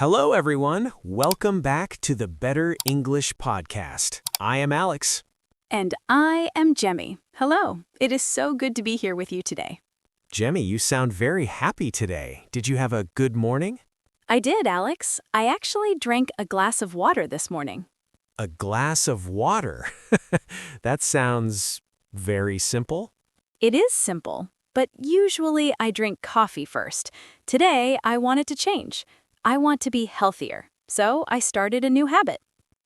Hello, everyone. Welcome back to the Better English Podcast. I am Alex. And I am Jemmy. Hello. It is so good to be here with you today. Jemmy, you sound very happy today. Did you have a good morning? I did, Alex. I actually drank a glass of water this morning. A glass of water. That sounds very simple. It is simple, but usually I drink coffee first. Today, I wanted to change. I want to be healthier, so I started a new habit.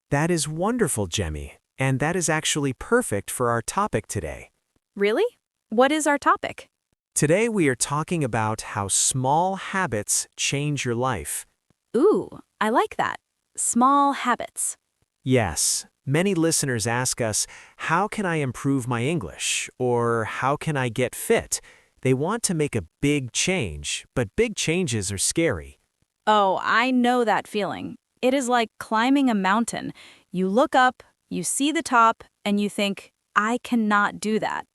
That is wonderful, Jemmy. And that is actually perfect for our topic today. Really? What is our topic? Today we are talking about how small habits change your life. Ooh, I like that. Small habits. Yes, many listeners ask us, how can I improve my English? Or how can I get fit? They want to make a big change, but big changes are scary. Oh, I know that feeling. It is like climbing a mountain. You look up, you see the top, and you think, I cannot do that.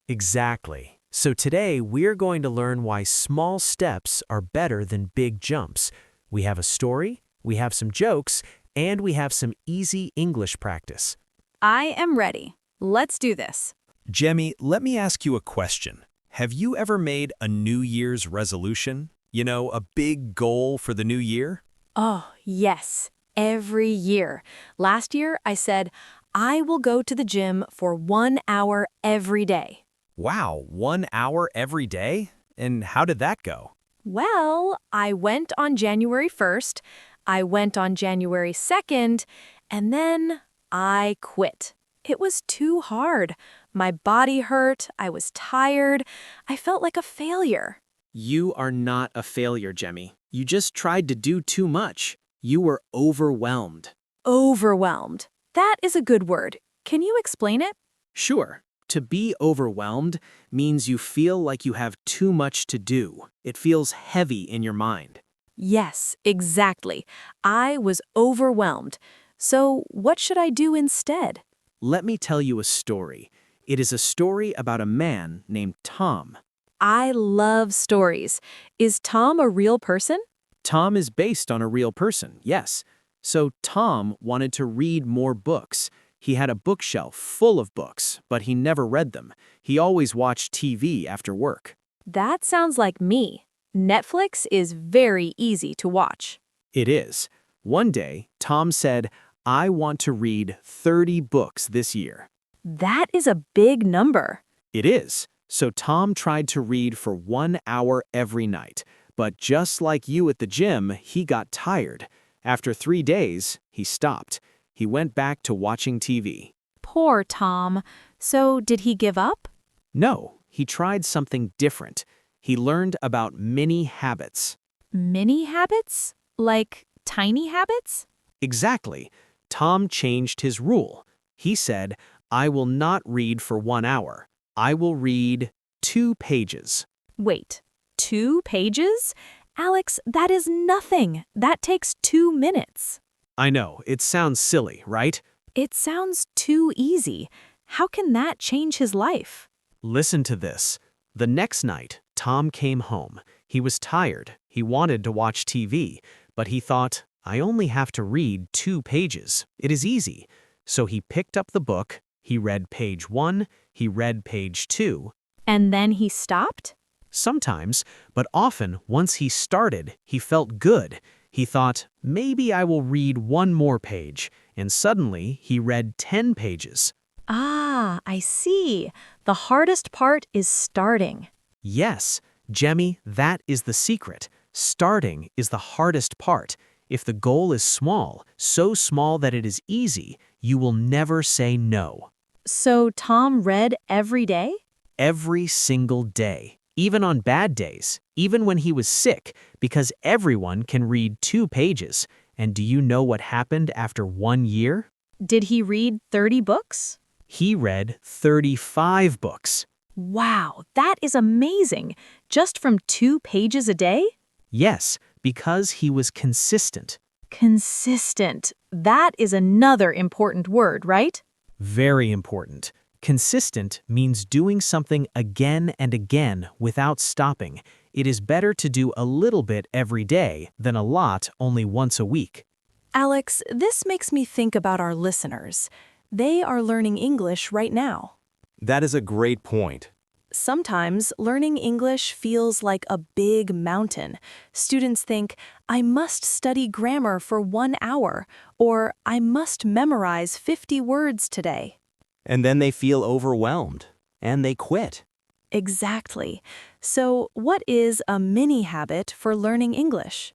Exactly. So today we're going to learn why small steps are better than big jumps. We have a story, we have some jokes, and we have some easy English practice. I am ready. Let's do this. Jemmy, let me ask you a question. Have you ever made a New Year's resolution? You know, a big goal for the new year? Oh, yes. Every year. Last year, I said, I will go to the gym for 1 hour every day. Wow, 1 hour every day? And how did that go? Well, I went on January 1st, I went on January 2nd, and then I quit. It was too hard. My body hurt, I was tired, I felt like a failure. You are not a failure, Jemmy. You just tried to do too much. You were overwhelmed. Overwhelmed. That is a good word. Can you explain it? Sure, to be overwhelmed means you feel like you have too much to do. It feels heavy in your mind. Yes, exactly. I was overwhelmed. So what should I do instead? Let me tell you a story. It is a story about a man named Tom. I love stories. Is Tom a real person? Tom is based on a real person, yes. So Tom wanted to read more books. He had a bookshelf full of books, but he never read them. He always watched TV after work. That sounds like me. Netflix is very easy to watch. It is. One day, Tom said, I want to read 30 books this year. That is a big number. It is. So Tom tried to read for 1 hour every night. But just like you at the gym, he got tired. After 3 days, he stopped. He went back to watching TV. Poor Tom. So did he give up? No, he tried something different. He learned about mini habits. Mini habits? Like tiny habits? Exactly. Tom changed his rule. He said, I will not read for 1 hour. I will read 2 pages. Wait, 2 pages? Alex, that is nothing. That takes 2 minutes. I know, it sounds silly, right? It sounds too easy. How can that change his life? Listen to this. The next night, Tom came home. He was tired. He wanted to watch TV, but he thought, I only have to read 2 pages. It is easy. So he picked up the book. He read page 1, he read page 2. And then he stopped? Sometimes, but often, once he started, he felt good. He thought, maybe I will read 1 more page, and suddenly he read 10 pages. Ah, I see. The hardest part is starting. Yes, Jemmy, that is the secret. Starting is the hardest part. If the goal is small, so small that it is easy, you will never say no. So Tom read every day? Every single day, even on bad days, even when he was sick, because everyone can read 2 pages. And do you know what happened after 1 year? Did he read 30 books? He read 35 books. Wow, that is amazing. Just from 2 pages a day? Yes, because he was consistent. Consistent. That is another important word, right? Very important. Consistent means doing something again and again without stopping. It is better to do a little bit every day than a lot only once a week. Alex, this makes me think about our listeners. They are learning English right now. That is a great point. Sometimes learning English feels like a big mountain. Students think, I must study grammar for 1 hour, or I must memorize 50 words today. And then they feel overwhelmed, and they quit. Exactly. So, what is a mini habit for learning English?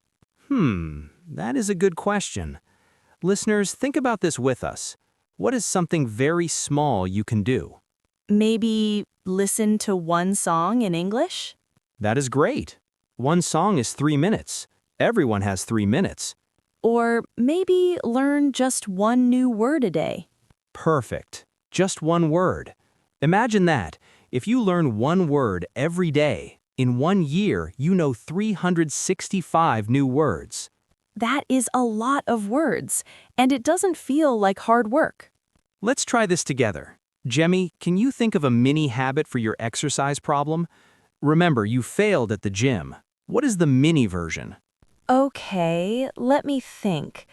That is a good question. Listeners, think about this with us. What is something very small you can do? Maybe listen to one song in English? That is great. One song is 3 minutes. Everyone has 3 minutes. Or maybe learn just one new word a day. Perfect. Just one word. Imagine that. If you learn one word every day, in 1 year you know 365 new words. That is a lot of words, and it doesn't feel like hard work. Let's try this together. Jemmy, can you think of a mini habit for your exercise problem? Remember, you failed at the gym. What is the mini version? Okay, let me think.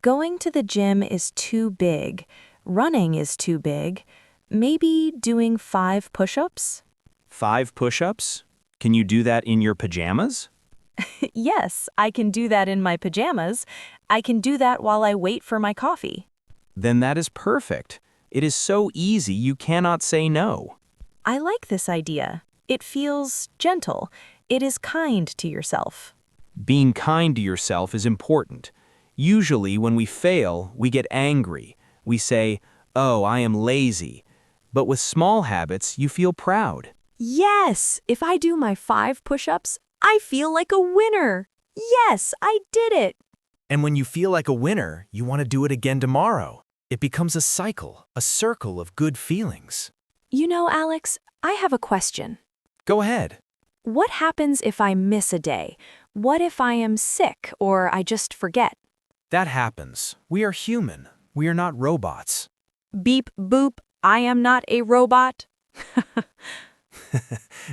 Going to the gym is too big. Running is too big. Maybe doing 5 push-ups? 5 push-ups? Can you do that in your pajamas? Yes, I can do that in my pajamas. I can do that while I wait for my coffee. Then that is perfect. It is so easy you cannot say no. I like this idea. It feels gentle. It is kind to yourself. Being kind to yourself is important. Usually when we fail, we get angry. We say, "Oh, I am lazy." But with small habits, you feel proud. Yes, if I do my 5 push-ups, I feel like a winner. Yes, I did it. And when you feel like a winner, you want to do it again tomorrow. It becomes a cycle, a circle of good feelings. You know, Alex, I have a question. Go ahead. What happens if I miss a day? What if I am sick or I just forget? That happens. We are human. We are not robots. Beep boop, I am not a robot.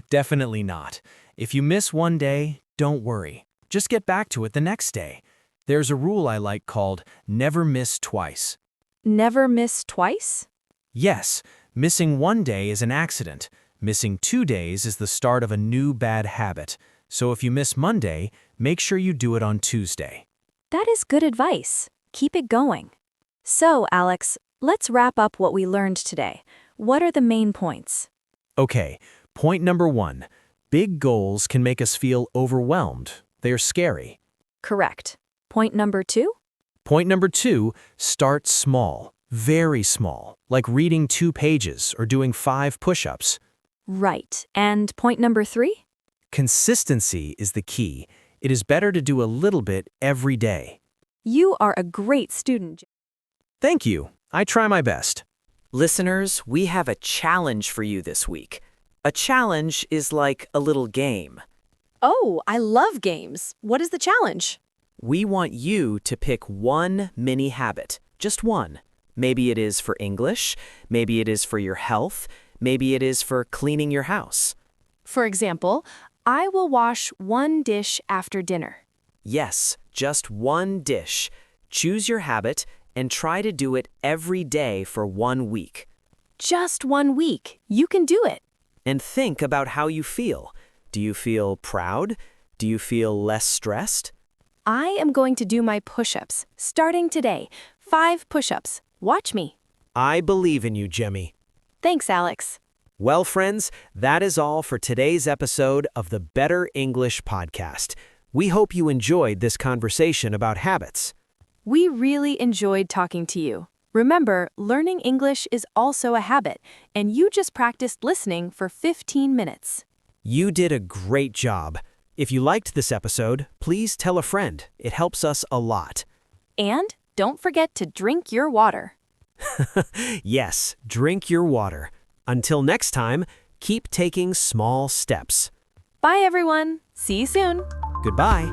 Definitely not. If you miss one day, don't worry. Just get back to it the next day. There's a rule I like called never miss twice. Never miss twice? Yes, missing one day is an accident. Missing 2 days is the start of a new bad habit. So if you miss Monday, make sure you do it on Tuesday. That is good advice. Keep it going. So, Alex, let's wrap up what we learned today. What are the main points? Okay, point number 1. Big goals can make us feel overwhelmed. They are scary. Correct. Point number 2? Point number 2, start small, very small, like reading 2 pages or doing 5 push-ups. Right. And point number 3? Consistency is the key. It is better to do a little bit every day. You are a great student. Thank you. I try my best. Listeners, we have a challenge for you this week. A challenge is like a little game. Oh, I love games. What is the challenge? We want you to pick one mini habit, just one. Maybe it is for English, maybe it is for your health, maybe it is for cleaning your house. For example, I will wash 1 dish after dinner. Yes, just one dish. Choose your habit and try to do it every day for 1 week. Just 1 week. You can do it. And think about how you feel. Do you feel proud? Do you feel less stressed? I am going to do my push-ups, starting today. 5 push-ups. Watch me. I believe in you, Jemmy. Thanks, Alex. Well, friends, that is all for today's episode of the Better English Podcast. We hope you enjoyed this conversation about habits. We really enjoyed talking to you. Remember, learning English is also a habit, and you just practiced listening for 15 minutes. You did a great job. If you liked this episode, please tell a friend. It helps us a lot. And don't forget to drink your water. Yes, drink your water. Until next time, keep taking small steps. Bye, everyone. See you soon. Goodbye.